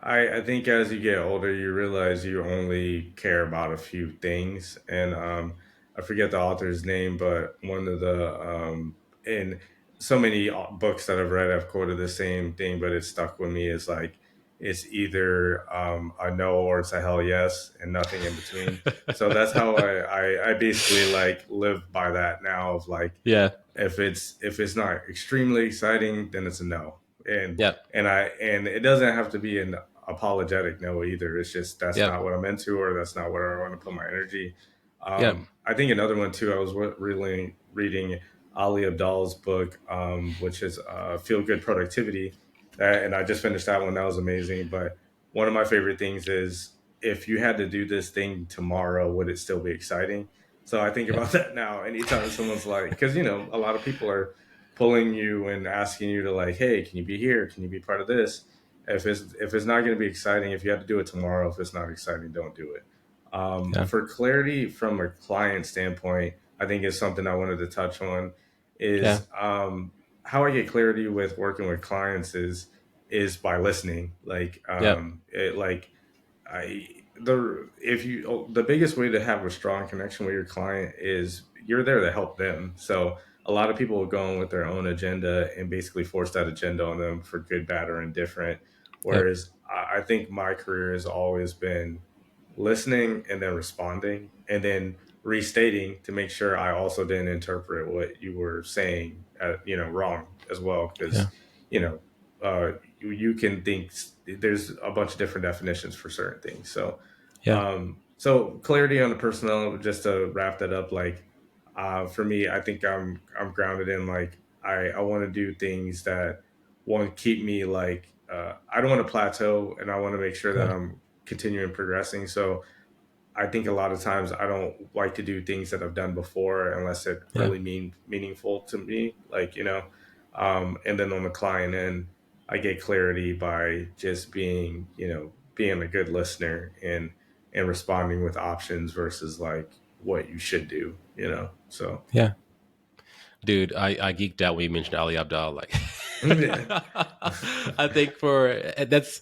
I think as you get older, you realize you only care about a few things, and I forget the author's name, but one of the in so many books that I've read, I've quoted the same thing, but it stuck with me. Is like it's either a no or it's a hell yes, and nothing in between. So that's how I basically like live by that now. Of like Yeah. if it's not extremely exciting, then it's a no. And Yep. and it doesn't have to be an apologetic no either. It's just that's Yep. not what I'm into, or that's not where I want to put my energy. Yep. I think another one too. I was really reading Ali Abdal's book, which is Feel Good Productivity, and I just finished that one. That was amazing. But one of my favorite things is if you had to do this thing tomorrow, would it still be exciting? So I think Yep. about that now. Anytime someone's like, because a lot of people are pulling you and asking you to like, hey, can you be here? Can you be part of this? If it's not going to be exciting, if you have to do it tomorrow, if it's not exciting, don't do it. Yeah. For clarity from a client standpoint, I think is something I wanted to touch on Yeah. is how I get clarity with working with clients is by listening. Yep. Like I the if you the biggest way to have a strong connection with your client is you're there to help them. So a lot of people will go in with their own agenda and basically force that agenda on them for good, bad, or indifferent. Yep. Whereas I think my career has always been listening and then responding and then restating to make sure I also didn't interpret what you were saying, wrong as well. Yeah. Because, you know, you can think there's a bunch of different definitions for certain things. So, Yeah. so clarity on the personnel, just to wrap that up, like, for me, I think I'm grounded in like, I want to do things that won't keep me like I don't want to plateau, and I want to make sure that Yeah. I'm continuing progressing. So I think a lot of times I don't like to do things that I've done before unless it Yeah. really meaningful to me. Like, and then on the client end, I get clarity by just being, being a good listener and responding with options versus like what you should do. So Yeah. Dude, I geeked out when you mentioned Ali Abdal. Like, yeah, I think for that's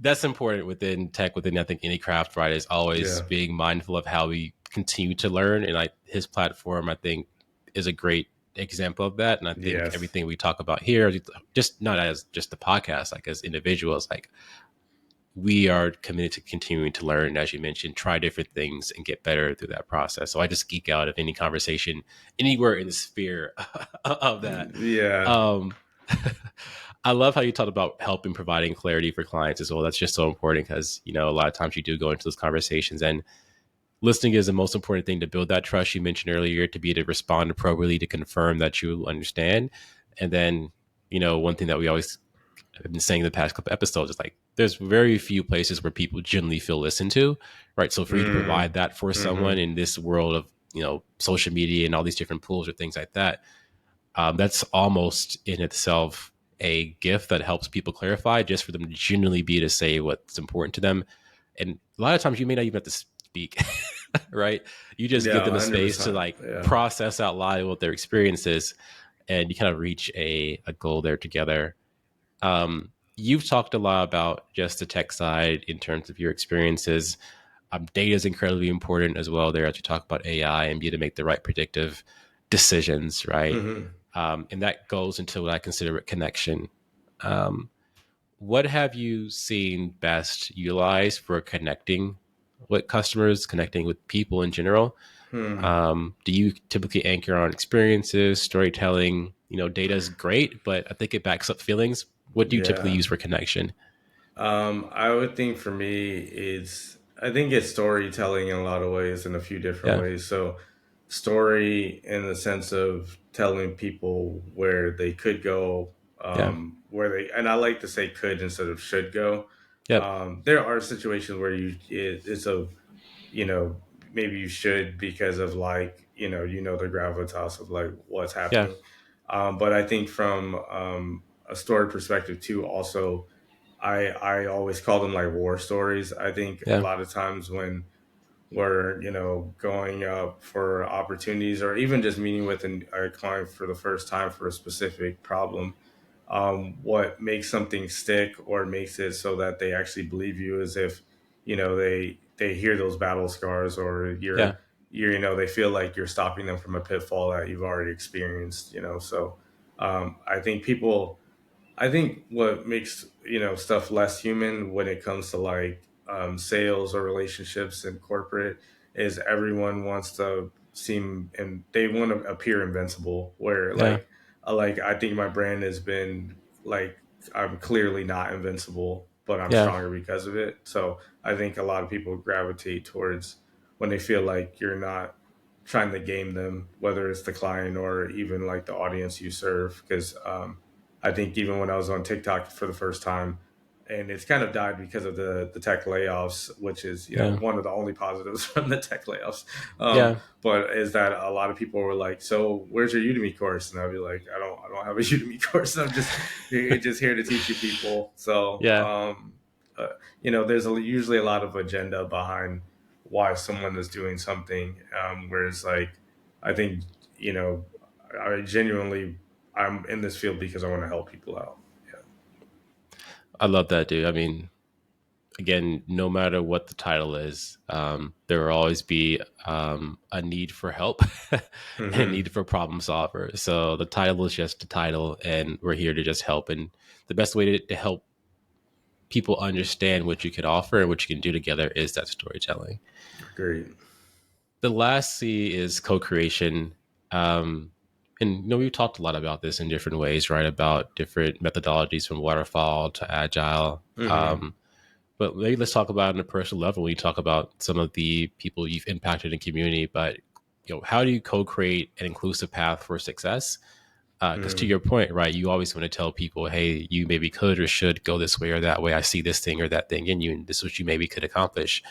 that's important within tech, within I think any craft, right? Is always yeah, being mindful of how we continue to learn, and like his platform, I think, is a great example of that. And I think yes, everything we talk about here, just not as just the podcast, like as individuals, like we are committed to continuing to learn, as you mentioned, try different things and get better through that process. So I just geek out of any conversation anywhere in the sphere of that. yeah, Um, I love how you talked about helping providing clarity for clients as well. That's just so important because, a lot of times you do go into those conversations and listening is the most important thing to build that trust you mentioned earlier, to be able to respond appropriately, to confirm that you understand. And then, one thing that we always have been saying the past couple episodes is like, there's very few places where people genuinely feel listened to, right? So for you to provide that for someone mm-hmm. in this world of, social media and all these different tools or things like that, that's almost in itself a gift that helps people clarify, just for them to genuinely be to say what's important to them. And a lot of times you may not even have to speak, right? You just give Yeah, them a space to 100%. like Yeah. process out loud what their experience is, and you kind of reach a goal there together. You've talked a lot about just the tech side in terms of your experiences. Data is incredibly important as well there, as you talk about AI and be able to make the right predictive decisions, right? Mm-hmm. And that goes into what I consider a connection. Um, what have you seen best utilized for connecting with customers, connecting with people in general? Hmm. Do you typically anchor on experiences, storytelling? Data is great, but I think it backs up feelings. What do you typically Yeah. use for connection? I would think for me, I think it's storytelling in a lot of ways, in a few different Yeah, ways. So, story in the sense of telling people where they could go, yeah, and I like to say could instead of should go. yep, There are situations where it's a, you know, maybe you should because of like, the gravitas of like what's yeah, happening. But I think from a story perspective too, also, I always call them like war stories. I think a yeah, lot of times when we're going up for opportunities or even just meeting with a client for the first time for a specific problem, what makes something stick or makes it so that they actually believe you is if they hear those battle scars or yeah, they feel like you're stopping them from a pitfall that you've already experienced. So I think people I think what makes stuff less human when it comes to like sales or relationships in corporate is everyone wants to seem and they want to appear invincible. Where yeah, like I think my brand has been like I'm clearly not invincible, but I'm yeah, stronger because of it. So I think a lot of people gravitate towards when they feel like you're not trying to game them, whether it's the client or even like the audience you serve, because I think even when I was on TikTok for the first time, and it's kind of died because of the tech layoffs, which is yeah, one of the only positives from the tech layoffs. yeah, But is that a lot of people were like, "So where's your Udemy course?" And I'd be like, "I don't have a Udemy course. I'm just here to teach you people." So yeah. there's usually a lot of agenda behind why someone is doing something. Whereas like I think you know I genuinely I'm in this field because I want to help people out. I love that, dude. I mean, again, no matter what the title is, there will always be a need for help and Yeah. a need for problem solver. So the title is just a title, and we're here to just help. And the best way to help people understand what you can offer and what you can do together is that storytelling. Great. The last C is co-creation. Um, and we've talked a lot about this in different ways, right? About different methodologies from waterfall to agile. Mm-hmm. But maybe let's talk about it on a personal level. We talk about some of the people you've impacted in community, but how do you co-create an inclusive path for success? Because to your point, right, you always want to tell people, hey, you maybe could or should go this way or that way. I see this thing or that thing in you, and this is what you maybe could accomplish.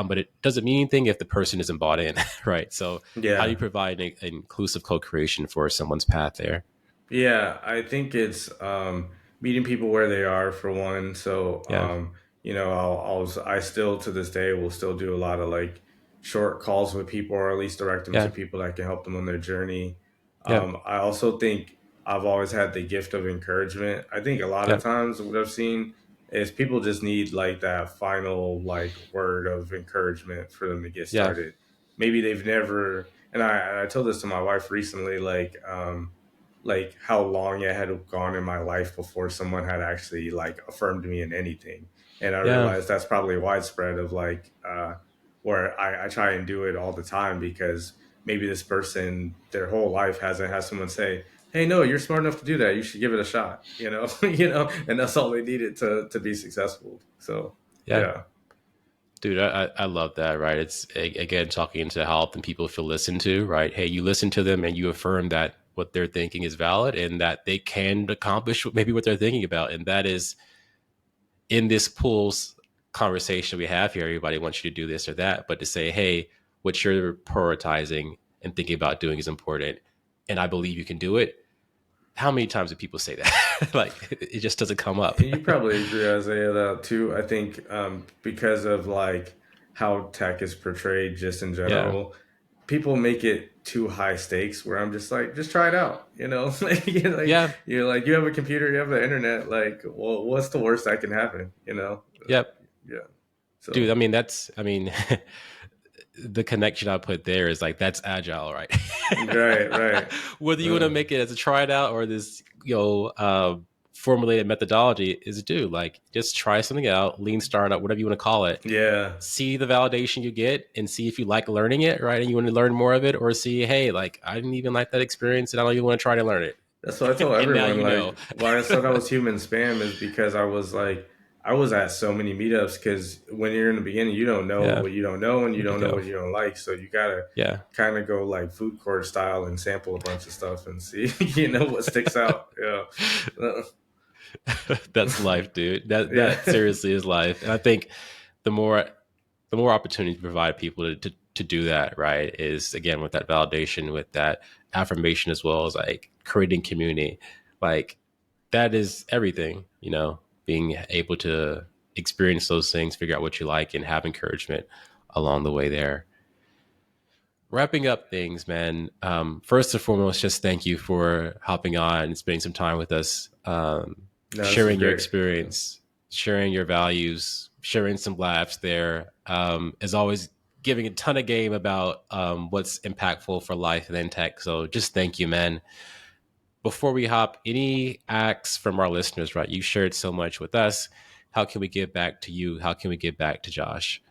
But it doesn't mean anything if the person isn't bought in, right? So how do you Yeah. provide an inclusive co-creation for someone's path there? Yeah, I think it's meeting people where they are for one. So, Yeah, I still to this day will still do a lot of like short calls with people, or at least direct them to yeah, people that can help them on their journey. yeah, I also think I've always had the gift of encouragement. I think a lot yeah, of times what I've seen is people just need like that final like word of encouragement for them to get yeah, started. Maybe they've never, and I told this to my wife recently, like how long it had gone in my life before someone had actually like affirmed me in anything. And I yeah, realized that's probably widespread of like where I try and do it all the time because maybe this person their whole life hasn't had someone say, hey, no, you're smart enough to do that, you should give it a shot, and that's all they needed to be successful. So yeah. yeah. Dude, I love that, right? It's again talking into how often people feel listened to, right? Hey, you listen to them and you affirm that what they're thinking is valid and that they can accomplish maybe what they're thinking about. And that is in this pools conversation we have here. Everybody wants you to do this or that, but to say, hey, what you're prioritizing and thinking about doing is important. And I believe you can do it. How many times do people say that? Like it just doesn't come up. And you probably agree, Isaiah, that too. I think because of like how tech is portrayed just in Yeah. general, people make it too high stakes where I'm just like, just try it out. Like, Yeah. you're like, you have a computer, you have the internet. Like, well, what's the worst that can happen? Yep. Yeah. Dude, So, I mean, the connection I put there is like that's agile, right? right, right. Whether you want to make it as a try it out or this, formulated methodology is do like just try something out, lean startup, whatever you want to call it. Yeah. See the validation you get and see if you like learning it, right? And you want to learn more of it, or see, hey, like I didn't even like that experience and I don't even want to try to learn That's what I tell it. And now everyone. you know. Like, why I said I was human spam is because I was like, I was at so many meetups because when you're in the beginning, you don't know Yeah. what you don't know and you Here we don't know go. what you don't like. So you gotta Yeah. kind of go like food court style and sample a bunch of stuff and see, what sticks out. Yeah. That's life, dude. That Yeah. seriously is life. And I think the more opportunity to provide people to do that, right, is again with that validation, with that affirmation, as well as like creating community. Like that is everything, being able to experience those things, figure out what you like, and have encouragement along the way there. Wrapping up things, man. First and foremost, just thank you for hopping on and spending some time with us, No, this was sharing your great. experience, sharing your values, sharing some laughs there. As always, giving a ton of game about what's impactful for life and in tech. So just thank you, man. Before we hop, any acts from our listeners, right? You shared so much with us. How can we give back to you? How can we give back to Josh?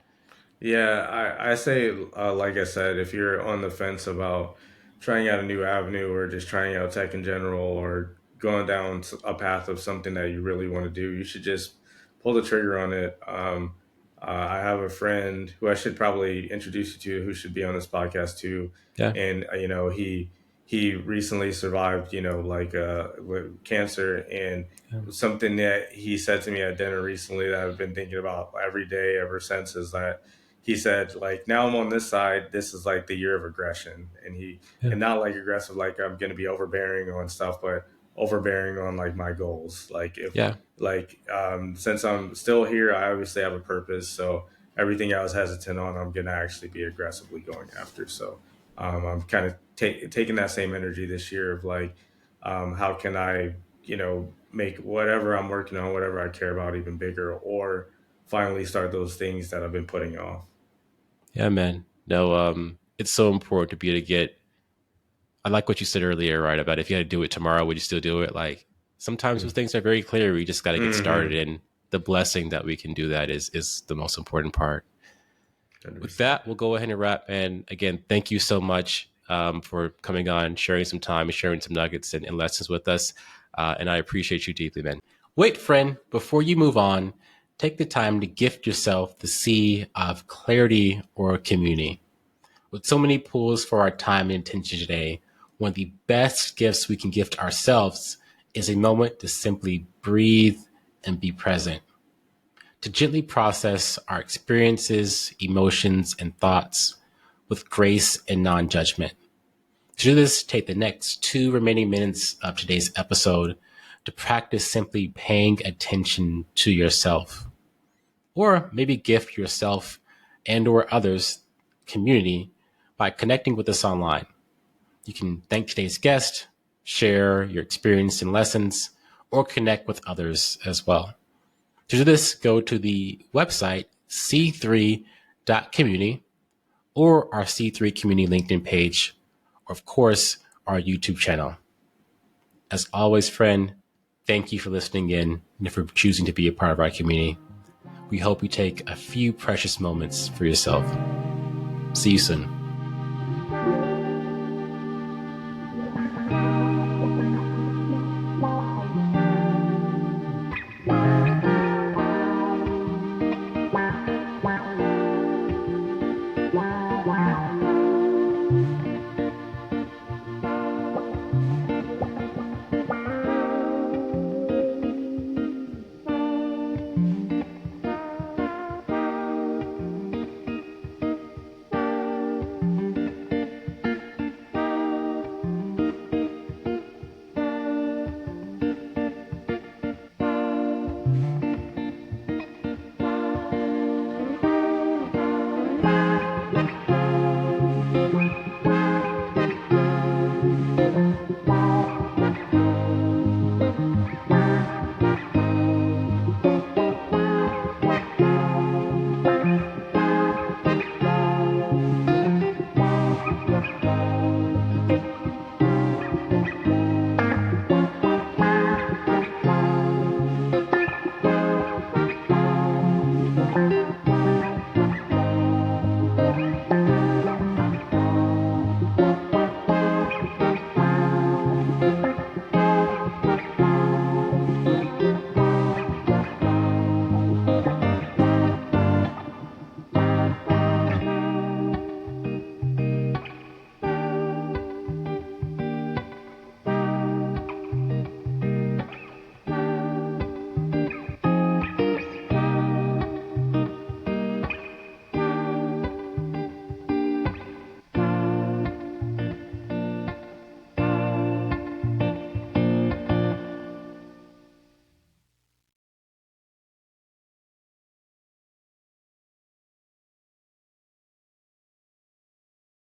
Yeah, I say, like I said, if you're on the fence about trying out a new avenue or just trying out tech in general or going down a path of something that you really want to do, you should just pull the trigger on it. I have a friend who I should probably introduce you to who should be on this podcast too. Yeah. And, he recently survived, like with cancer. And Yeah. something that he said to me at dinner recently that I've been thinking about every day ever since is that he said like now I'm on this side, this is like the year of aggression, Yeah. and not like aggressive like I'm going to be overbearing on stuff, but overbearing on like my goals. Like if Yeah. like since I'm still here, I obviously have a purpose, so everything I was hesitant on I'm going to actually be aggressively going after. So I'm kind of taking that same energy this year of like how can I make whatever I'm working on, whatever I care about, even bigger, or finally start those things that I've been putting off. Yeah, man. No, it's so important to be able to get. I like what you said earlier, right? About if you had to do it tomorrow, would you still do it? Like sometimes those things are very clear. We just got to get started, Mm-hmm. and the blessing that we can do that is the most important part. With 100%. that, we'll go ahead and wrap. And again, thank you so much for coming on, sharing some time, and sharing some nuggets and lessons with us. And I appreciate you deeply, man. Wait, friend, before you move on, take the time to gift yourself the sea of clarity or community. With so many pools for our time and attention today, one of the best gifts we can gift ourselves is a moment to simply breathe and be present, to gently process our experiences, emotions, and thoughts with grace and non-judgment. To do this, take the next 2 remaining minutes of today's episode to practice simply paying attention to yourself, or maybe gift yourself and or others community by connecting with us online. You can thank today's guest, share your experience and lessons, or connect with others as well. To do this, go to the website c3.community or our C3 Community LinkedIn page, or of course, our YouTube channel. As always, friend, thank you for listening in and for choosing to be a part of our community. We hope you take a few precious moments for yourself. See you soon.